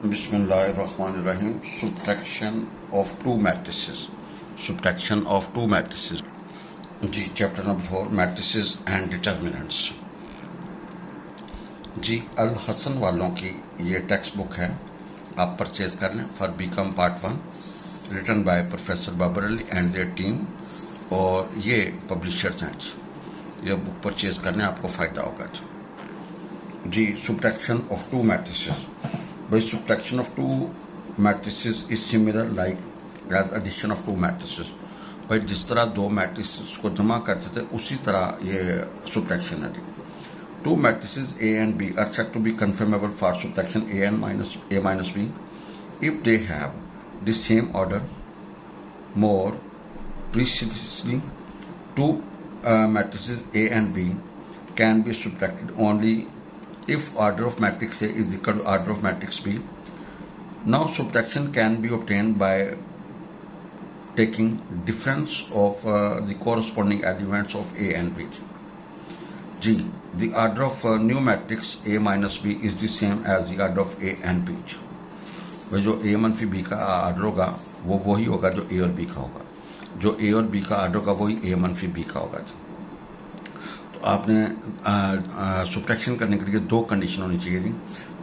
Bismillahirrahmanirrahim. Subtraction of two matrices. Subtraction of two matrices. जी chapter number 4 matrices and determinants. जी अल हसन वालों की ये टेक्स्ट बुक है, आप परचेज कर लें for BCom part 1, written by professor Babar Ali and their team, और ये पब्लिशर्स हैं जी। ये बुक परचेज करने आपको फ़ायदा होगा जी। subtraction of two matrices. By subtraction of two matrices is similar like as addition of two matrices. भाई जिस तरह दो मैट्रिसेस को जमा करते थे उसी तरह ये subtraction है। Two matrices A and B are said to be conformable for subtraction A minus B if they have the same order. More precisely, two matrices A and B can be subtracted only if order of matrix A is equal to order of matrix B. Now subtraction can be obtained by taking difference of the corresponding elements of A and B. G. The order of new matrix A minus B is the same as the order of A and B. वह जो A मनफी B का order होगा वो वही होगा जो A और B का होगा, जो A और B का ऑर्डर होगा वही A मनफी B का होगा। तो आपने सब्ट्रैक्शन करने के लिए दो कंडीशन होनी चाहिए जी।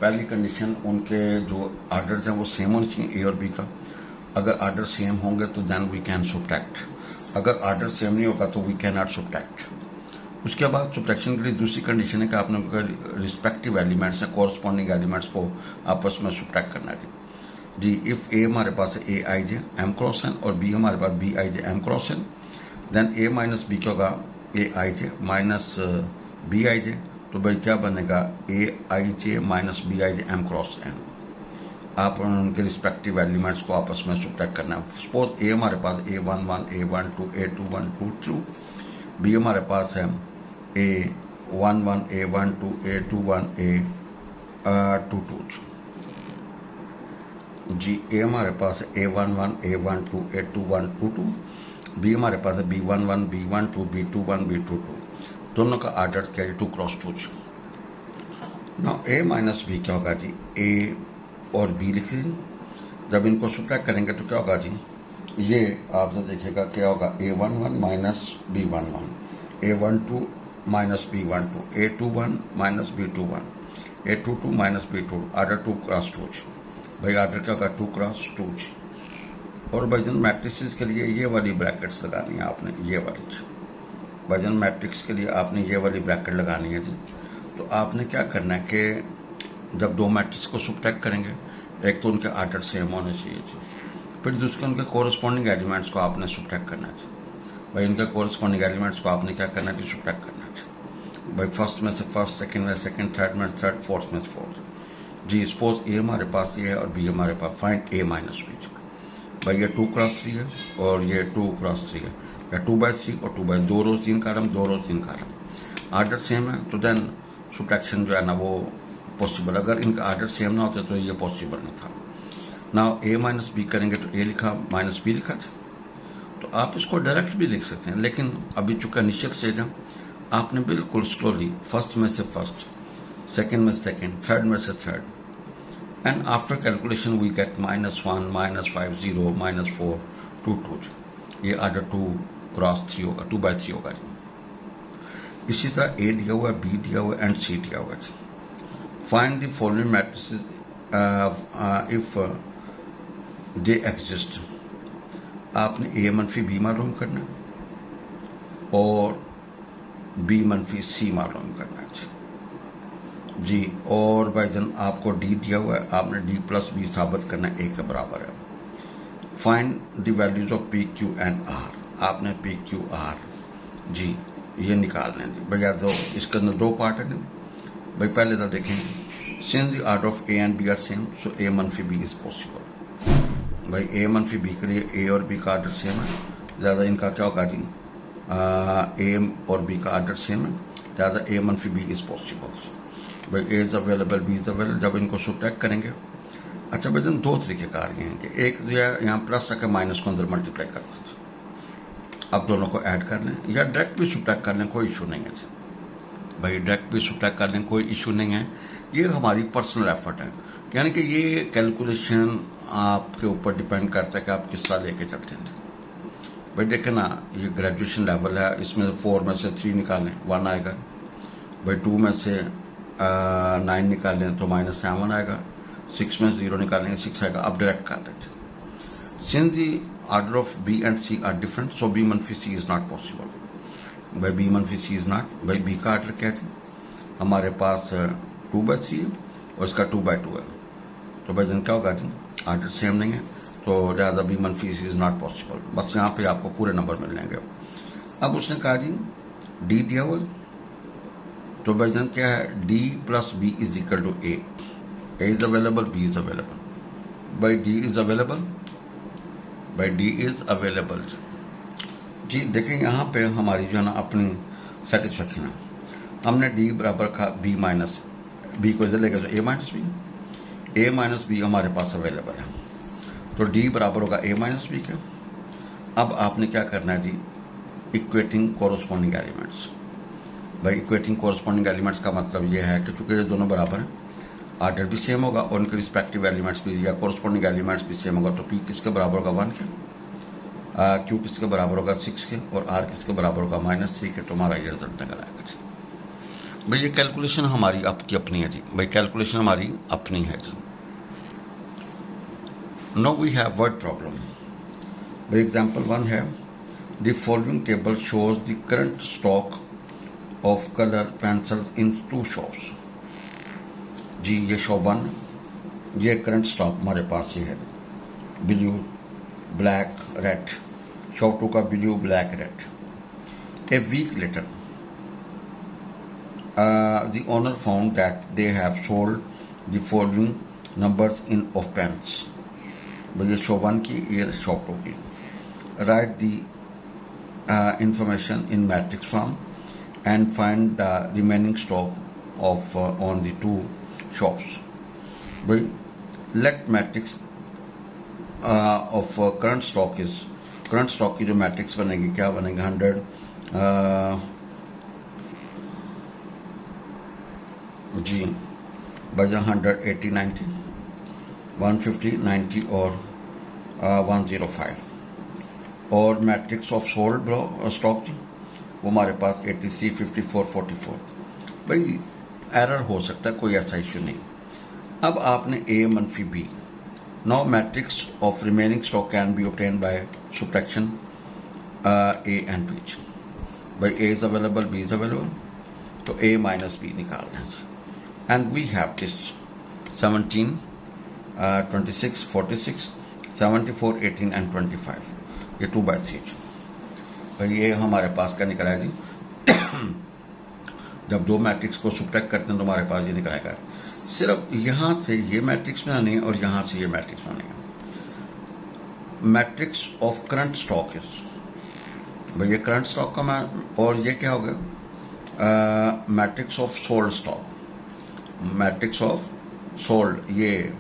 पहली कंडीशन उनके जो ऑर्डर्स हैं वो सेम होने चाहिए A और B का। अगर ऑर्डर सेम होंगे तो देन वी कैन सब्ट्रैक्ट, अगर ऑर्डर सेम नहीं होगा तो वी कैन नॉट सब्ट्रैक्ट। उसके बाद सब्ट्रैक्शन के लिए दूसरी कंडीशन है कि आपने रिस्पेक्टिव एलिमेंट्स या कॉरस्पॉन्डिंग एलिमेंट्स को आपस में सब्ट्रैक्ट करना है जी। इफ ए हमारे पास है A i j M cross n और B हमारे पास B i j M cross n, then A minus B क्या होगा A i j minus B i j, तो भाई क्या बनेगा A i j minus B i j M cross n। आप उनके रिस्पेक्टिव एलिमेंट्स को आपस में सब्ट्रैक्ट करना है। सपोज A हमारे पास A11 A12 A21 A22, B हमारे पास है A11 A12 A21 A22 ji. A हमारे पास है A11 A12 A21 A22, B हमारे पास है B11 B12 B21 B22, दोनों का ऑर्डर क्या है 2 cross 2। Now A minus B क्या होगा जी, A और B लिख लीजिए। जब इनको सब्ट्रैक्ट करेंगे तो क्या होगा जी, ये आपने देखिएगा क्या होगा A11 minus B11 A12 minus B12 A21 minus B21 A22 minus B22, order 2 cross 2। भाई ऑर्डर क्या होगा 2 क्रॉस 2। और वजन मैट्रिसेस के लिए ये वाली ब्रैकेट्स लगानी है आपने, ये वाली वजन मैट्रिक्स के लिए आपने ये वाली ब्रैकेट लगानी है जी। तो आपने क्या करना है कि जब दो मैट्रिक्स को सब्ट्रैक्ट करेंगे, एक तो उनके ऑर्डर सेम होने चाहिए जी, फिर दूसरे उनके कोरस्पॉन्डिंग एलिमेंट्स को आपने सब्ट्रैक्ट करना है। भाई उनके कोरस्पॉन्डिंग एलिमेंट्स को आपने क्या करना है कि सब्ट्रैक्ट करना है। भाई फर्स्ट में से फर्स्ट, सेकंड में सेकंड, थर्ड में थर्ड, फोर्थ में फोर्थ जी। सपोज A हमारे पास ये है और B हमारे पास, फाइंड A माइनस B। भाई ये 2 क्रॉस 3 है और ये 2 क्रॉस 3 है, या 2/3 और 2/2, 2 रोज 3 कॉलम 2 रोज 3 कॉलम, ऑर्डर सेम है तो देन सब्ट्रैक्शन जो है ना वो पॉसिबल। अगर इनका ऑर्डर सेम ना होते तो ये पॉसिबल नहीं था। ना A माइनस B करेंगे तो A लिखा माइनस B लिखा था, तो आप इसको डायरेक्ट भी लिख सकते हैं, लेकिन अभी चूंकि इनिशियल स्टेज है आपने बिल्कुल स्लोली फर्स्ट में से फर्स्ट, सेकंड में सेकंड, थर्ड में से third, and after calculation we get -1 -5 0 -4 2 2। ये ऑर्डर 2 क्रॉस 3 होगा, 2/3 होगा जी। इसी तरह A दिया हुआ है, B दिया हुआ है एंड C दिया हुआ है। Find the following matrices if they exist. आपने A मनफी B मालूम करना है और B मनफी C मालूम करना है जी। और भाई जन आपको D दिया हुआ है, आपने D प्लस B साबित करना है A के बराबर है। Find the values of P Q and R। आपने P Q R जी ये निकालना है जी। भैया तो इसके अंदर दो पार्ट है भाई। पहले तो देखें, since the order of A and B are same so A मनफी B इज पॉसिबल। भाई A मनफी B के लिए A और B का ऑर्डर सेम है, ज़्यादा इनका क्या होगा जी, A और B का ऑर्डर सेम है, ज़्यादा A मनफी B इज पॉसिबल। भाई A is available B is available, जब इनको सब्ट्रैक्ट करेंगे। अच्छा भाई दो तरीके कार ये हैं कि एक जो है यहाँ प्लस रखे माइनस को अंदर मल्टीप्लाई कर सकते, अब दोनों को ऐड कर लें या डायरेक्ट भी सब्ट्रैक्ट कर लें, कोई इशू नहीं है भाई। डायरेक्ट भी सब्ट्रैक्ट कर लें, कोई इशू नहीं है। ये हमारी पर्सनल एफर्ट है यानी कि ये कैलकुलेशन आपके ऊपर डिपेंड करता है कि आप किस तरह लेके चलते हैं। भाई देखे ना, ये ग्रेजुएशन लेवल है, इसमें 4 में से 3 निकालें 1 आएगा। भाई 2 में से 9 निकालें तो -7 आएगा। 6 में से 0 निकालेंगे 6 आएगा। अब डायरेक्ट कर देते। Since the order of B and C are different, so B मनफी सी इज नॉट पॉसिबल। भाई बी मनफी सी इज नॉट, भाई बी का ऑर्डर क्या है, हमारे पास 2/3 है और इसका 2/2 है। तो भाई जन क्या होगा जी, ऑर्डर सेम नहीं है, तो लिहाजा बी मनफी सी इज नॉट पॉसिबल। बस यहाँ पे आपको पूरे नंबर मिल जाएंगे। अब उसने कहा जी डी दिया हुआ, तो भाई जन क्या है, D plus B is equal to A is available, B is available. भाई डी इज अवेलेबल, भाई डी इज अवेलेबल जी। देखें यहाँ पे हमारी जो है ना अपनी सेटिस्फेक्शन है। हमने डी बराबर का बी माइनस बी को इधर लेकर ए माइनस बी हमारे पास अवेलेबल है, तो डी बराबर होगा ए माइनस बी के। अब आपने क्या करना है जी, इक्वेटिंग कोरस्पॉन्डिंग एलिमेंट्स। भाई इक्वेटिंग कोरस्पॉन्डिंग एलिमेंट्स का मतलब ये है कि चूंकि ये दोनों बराबर हैं, ऑर्डर भी सेम होगा और उनके रिस्पेक्टिव एलिमेंट्स भी या कोरस्पॉन्डिंग एलिमेंट्स भी सेम होगा। तो पी किसके बराबर होगा 1 के, क्यू किसके बराबर होगा 6 के, और आर किसके बराबर होगा -3 के। तो हमारा ये रिजल्ट निकल आएगा जी। भाई ये कैलकुलेशन हमारी आपकी अपनी है जी। भाई कैलकुलेशन हमारी अपनी है जी। Now we have word problem. By example 1 है, the following table shows the current stock of color pencils in 2 shops. जी ये शॉप 1, ये करंट स्टॉक हमारे पास ये है, ब्लू ब्लैक रेड। शॉप 2 का blue black red. A week later, the owner found that they have sold the following numbers in of pens. ये shop 1 की, ये shop 2 की। Write the information in matrix form and find the remaining stock of on the 2 shops. भाई let matrix of current stock की जो matrix बनेगी, क्या बनेगी, 100 जी बजा 100 80 90 150 90 और 105। और मैट्रिक्स ऑफ सोल्ड स्टॉक वो हमारे पास 83 54 44। भाई एरर हो सकता है, कोई ऐसा इश्यू नहीं। अब आपने ए मनफी B. Now matrix of remaining stock can be obtain by subtraction A and B. भाई A is available, B is available, तो ए माइनस बी निकाल रहे हैं। एंड वी हैव दिस 17 26 46 74 18 एंड 25, ये 2/3। भाई ये हमारे पास क्या निकला है जी जब 2 मैट्रिक्स को सब्ट्रैक्ट करते हैं तो हमारे पास ये निकलेगा। सिर्फ यहां से ये मैट्रिक्स में नहीं और यहां से ये मैट्रिक्स में नहीं। Matrix of current stock is, भाई ये करंट स्टॉक का मैं, और ये क्या हो गया, matrix of sold stock, matrix of sold ये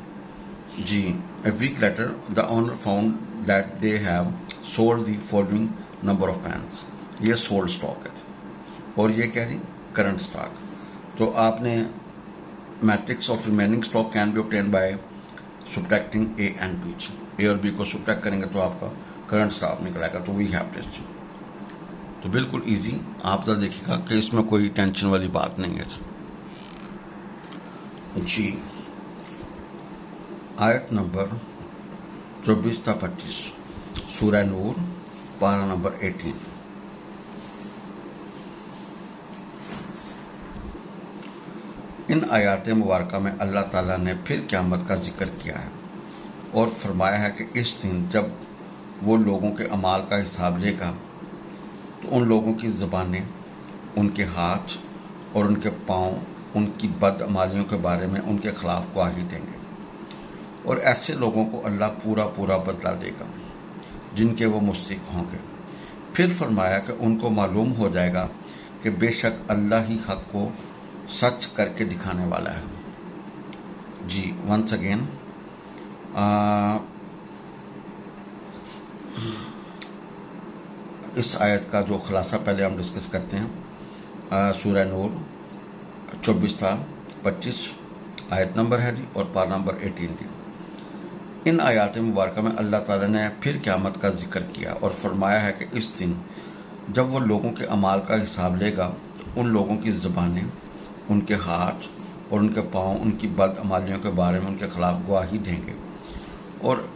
जी। A week later, the owner found that they have sold the following number of pens. ये sold stock है और ये क्या है, current stock। तो आपने matrix of remaining stock can be obtain bye subtracting A and B। A और B को subtract करेंगे तो आपका करंट स्टॉक निकलेगा। तो वी हैव दिस। तो बिल्कुल इजी, आप जरा देखिएगा कि इसमें कोई टेंशन वाली बात नहीं है जी। आयत नंबर 24 था 25, सूरह नूर, पारा नंबर 18। इन आयात मुबारका में अल्लाह ताला ने फिर क़यामत का जिक्र किया है और फरमाया है कि इस दिन जब वो लोगों के अमाल का हिसाब लेगा तो उन लोगों की ज़बानें, उनके हाथ और उनके पाँव उनकी बदअमालियों के बारे में उनके खिलाफ गवाही देंगे और ऐसे लोगों को अल्लाह पूरा पूरा बदला देगा जिनके वो मुस्तहिक होंगे। फिर फरमाया कि उनको मालूम हो जाएगा कि बेशक अल्लाह ही हक को सच करके दिखाने वाला है जी। वंस अगेन इस आयत का जो खुलासा पहले हम डिस्कस करते हैं। सूरह नूर 24 था 25 आयत नंबर है जी, और पारा नंबर 18 जी। इन आयात मुबारक में अल्लाह ताला ने फिर क़यामत का जिक्र किया और फरमाया है कि इस दिन जब वो लोगों के अमाल का हिसाब लेगा, उन लोगों की ज़बानें, उनके हाथ और उनके पाँव उनकी बदअमालियों के बारे में उनके खिलाफ गवाही देंगे, और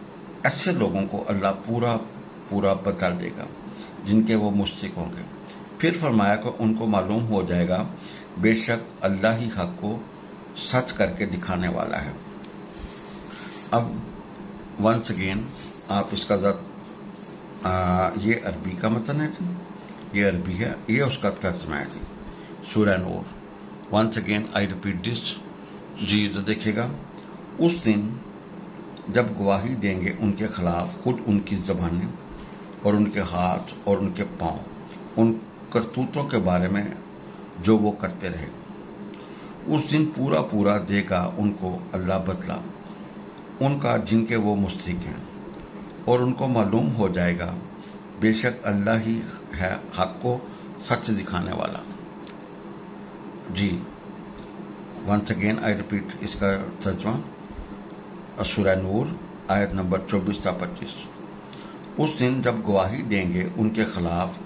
ऐसे लोगों को अल्लाह पूरा पूरा बदला देगा जिनके वो मुश्रिक होंगे। फिर फरमाया कि उनको मालूम हो जाएगा बेशक अल्लाह ही हक को सच करके दिखाने वाला है। अब वंस अगेन आप इसका ये अरबी का मतन है जी, ये अरबी है, ये उसका तर्जमा है जी, Surah Noor. Once again I repeat this जी, तो देखिएगा, उस दिन जब गवाही देंगे उनके खिलाफ खुद उनकी ज़बानें और उनके हाथ और उनके पाँव उन करतूतों के बारे में जो वो करते रहे, उस दिन पूरा पूरा देगा उनको अल्लाह बदला उनका जिनके वो मुश्रिक हैं, और उनको मालूम हो जाएगा बेशक अल्लाह ही है हक को सच दिखाने वाला जी। वंस अगेन आई रिपीट इसका तर्जुमा, सूरह नूर आयत नंबर 24 से 25। उस दिन जब गवाही देंगे उनके खिलाफ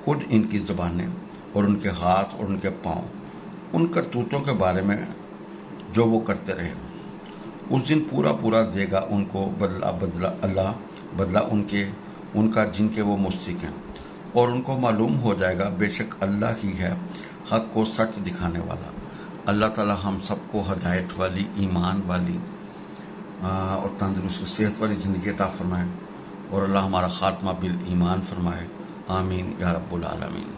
खुद इनकी ज़बानें और उनके हाथ और उनके पाँव उन करतूतों के बारे में जो वो करते रहे, उस दिन पूरा पूरा देगा उनको अल्लाह बदला उनका जिनके वो मुश्रिक हैं, और उनको मालूम हो जाएगा बेशक अल्लाह ही है हक को सच दिखाने वाला। अल्लाह ताला हम सबको हदायत वाली, ईमान वाली और तंदुरुस्त सेहत वाली ज़िंदगी अता फरमाए, और अल्लाह हमारा खात्मा बिल ईमान फरमाए। आमीन या रब्बुल आलमीन।